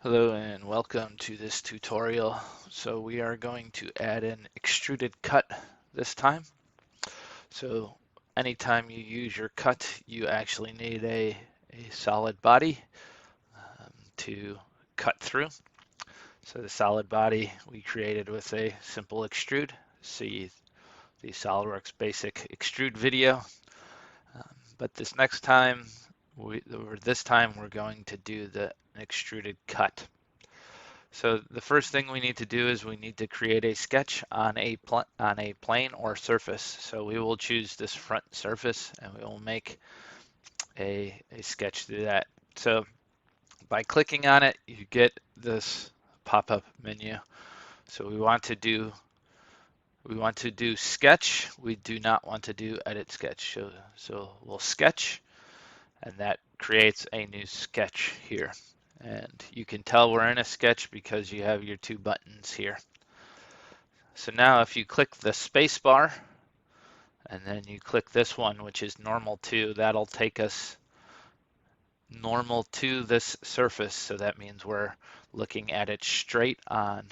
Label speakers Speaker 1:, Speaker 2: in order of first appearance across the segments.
Speaker 1: Hello and welcome to this tutorial. So we are going to add an extruded cut this time. So anytime you use your cut, you actually need a solid body to cut through. So the solid body we created with a simple extrude. See the SolidWorks Basic Extrude video. But this next time, this time we're going to do the extruded cut. So the first thing we need to do is we need to create a sketch on a plane or surface. So we will choose this front surface and we will make a sketch through that. So by clicking on it, you get this pop-up menu. So we want to do sketch. We do not want to do edit sketch. So we'll sketch, and that creates a new sketch here. And you can tell we're in a sketch because you have your two buttons here. So now if you click the space bar and then you click this one, which is normal to, that'll take us normal to this surface. So that means we're looking at it straight on.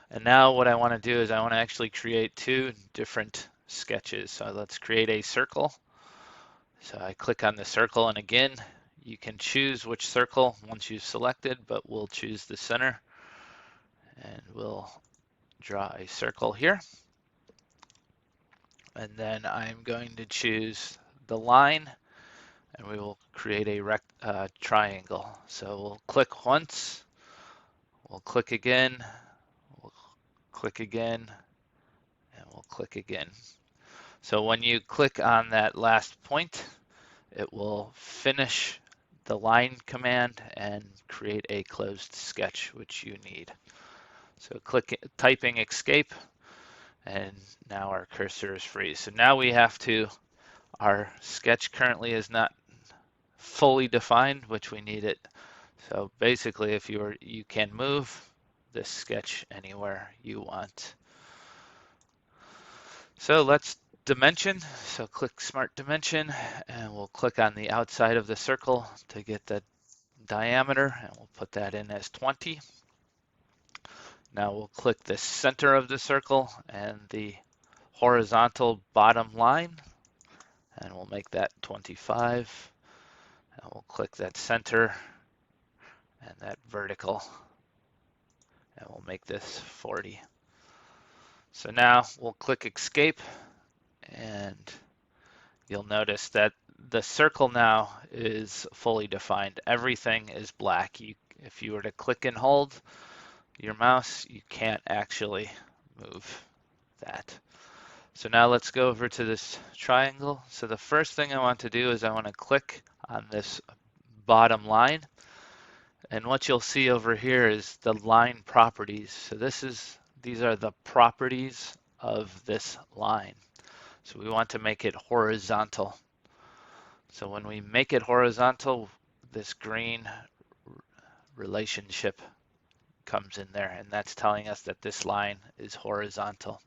Speaker 1: And now what I want to do is I want to actually create two different sketches. So let's create a circle. So I click on the circle, and again, you can choose which circle once you've selected, but we'll choose the center and we'll draw a circle here. And then I'm going to choose the line and we will create a triangle. So we'll click once, we'll click again, we'll click again, and we'll click again. So when you click on that last point, it will finish the line command and create a closed sketch, which you need. So typing escape, and now our cursor is free. So now we have to, our sketch currently is not fully defined, which we need it. So basically, if you can move this sketch anywhere you want. So let's dimension. So click Smart Dimension, and we'll click on the outside of the circle to get the diameter, and we'll put that in as 20. Now we'll click the center of the circle and the horizontal bottom line, and we'll make that 25. And we'll click that center and that vertical, and we'll make this 40. So now we'll click escape, and you'll notice that the circle now is fully defined. Everything is black. If you were to click and hold your mouse, you can't actually move that. So now let's go over to this triangle. So the first thing I want to do is I want to click on this bottom line. And what you'll see over here is the line properties. So these are the properties of this line. So we want to make it horizontal. So when we make it horizontal, this green relationship comes in there, and that's telling us that this line is horizontal.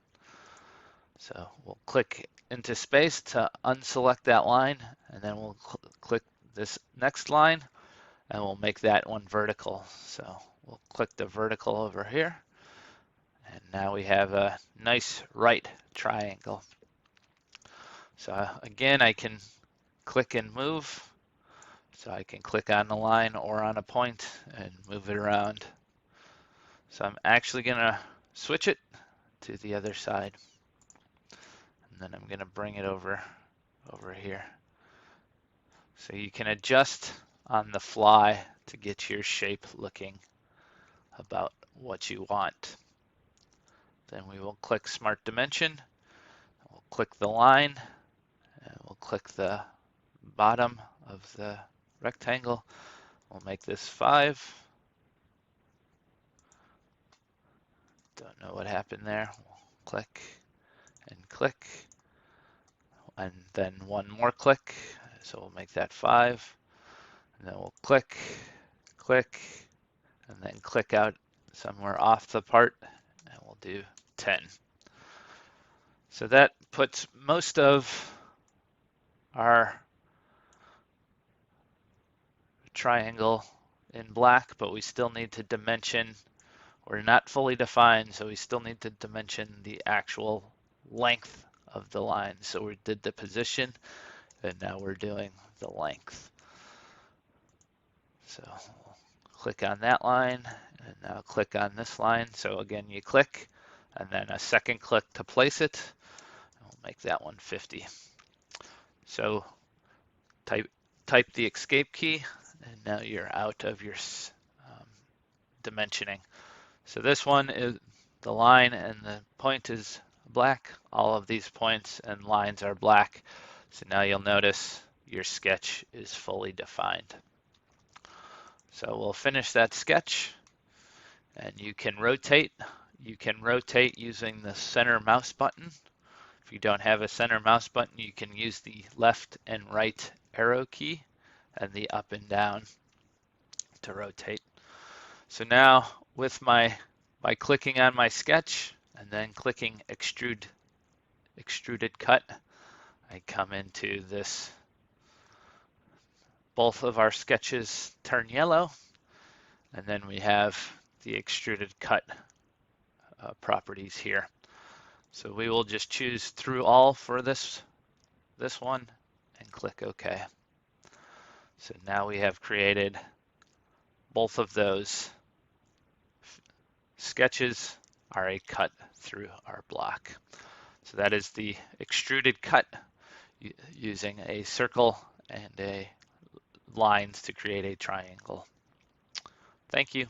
Speaker 1: So we'll click into space to unselect that line, and then we'll click this next line, and we'll make that one vertical. So we'll click the vertical over here, and now we have a nice right triangle. So again, I can click and move. So I can click on the line or on a point and move it around. So I'm actually going to switch it to the other side. And then I'm going to bring it over here. So you can adjust on the fly to get your shape looking about what you want. Then we will click Smart Dimension. We'll click the line, and we'll click the bottom of the rectangle. We'll make this 5. Don't know what happened there. We'll click and click, and then one more click. So we'll make that 5. And then we'll click, click, and then click out somewhere off the part, and we'll do 10. So that puts most of our triangle in black, but we still need to dimension. We're not fully defined, so we still need to dimension the actual length of the line. So we did the position, and now we're doing the length. So we'll click on that line, and now click on this line. So again, you click, and then a second click to place it. We'll make that one 50. So type the escape key, and now you're out of your dimensioning. So this one is the line and the point is black. All of these points and lines are black. So now you'll notice your sketch is fully defined. So we'll finish that sketch, and you can rotate. You can rotate using the center mouse button. If you don't have a center mouse button, you can use the left and right arrow key and the up and down to rotate. So now with by clicking on my sketch and then clicking extruded cut, I come into this. Both of our sketches turn yellow, and then we have the extruded cut properties here. So we will just choose through all for this one and click OK. So now we have created both of those sketches are a cut through our block. So that is the extruded cut using a circle and a lines to create a triangle. Thank you.